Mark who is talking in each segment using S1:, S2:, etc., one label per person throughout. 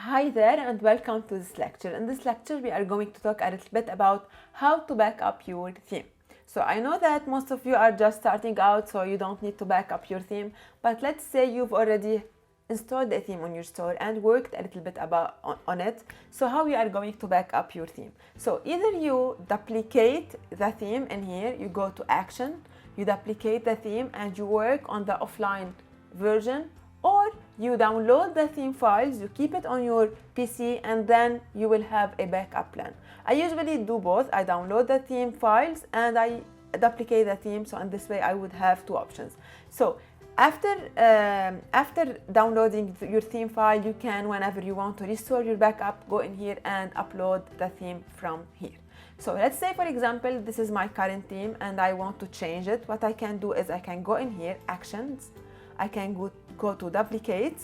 S1: Hi there and welcome to this lecture. In this lecture we are going to talk a little bit about how to back up your theme. So I know that most of you are just starting out, so you don't need to back up your theme, but let's say you've already installed a theme on your store and worked a little bit on it. So how you are going to back up your theme? So either you duplicate the theme in here, you go to action, you duplicate the theme and you work on the offline version, or you download the theme files, you keep it on your PC, and then you will have a backup plan. I usually do both. I download the theme files and I duplicate the theme, so in this way I would have two options. So after downloading your theme file, you can, whenever you want to restore your backup, go in here and upload the theme from here. So let's say, for example, this is my current theme and I want to change it. What I can do is I can go in here, actions, I can go to duplicate,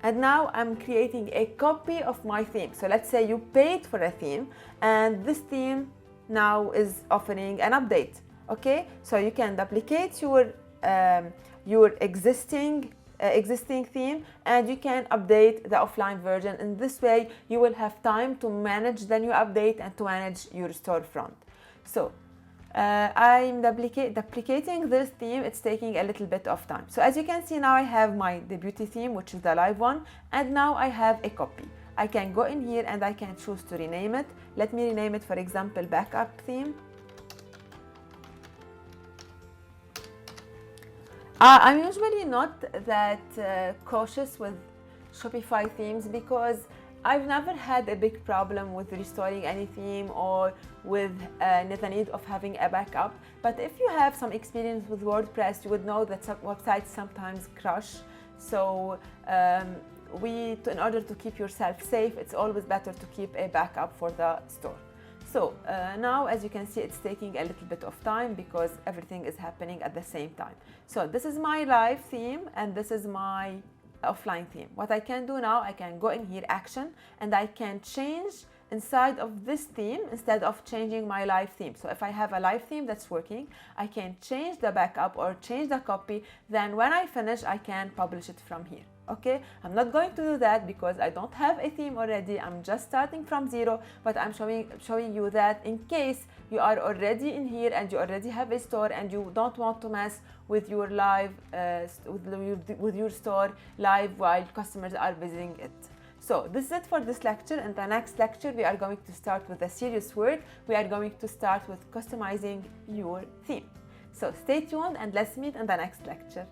S1: and now I'm creating a copy of my theme. So let's say you paid for a theme and this theme now is offering an update. Okay, so you can duplicate your existing theme and you can update the offline version. In this way you will have time to manage the new update and to manage your storefront. So I'm duplicating this theme. It's taking a little bit of time. So as you can see, now I have my debut theme, which is the live one, and now I have a copy. I can go in here and I can choose to rename it. Let me rename it, for example, backup theme. I'm usually not that cautious with Shopify themes because I've never had a big problem with restoring any theme or with the need of having a backup. But if you have some experience with WordPress, you would know that some websites sometimes crash. So in order to keep yourself safe, it's always better to keep a backup for the store. So now, as you can see, it's taking a little bit of time because everything is happening at the same time. So this is my live theme and this is my offline theme. What I can do now, I can go in here, action, and I can change inside of this theme instead of changing my live theme. So if I have a live theme that's working, I can change the backup or change the copy. Then when I finish, I can publish it from here. Okay, I'm not going to do that because I don't have a theme already. I'm just starting from zero, but I'm showing you that in case you are already in here and you already have a store and you don't want to mess with your live with your store live while customers are visiting it. So this is it for this lecture. In the next lecture, we are going to start with the serious work. We are going to start with customizing your theme. So stay tuned and let's meet in the next lecture.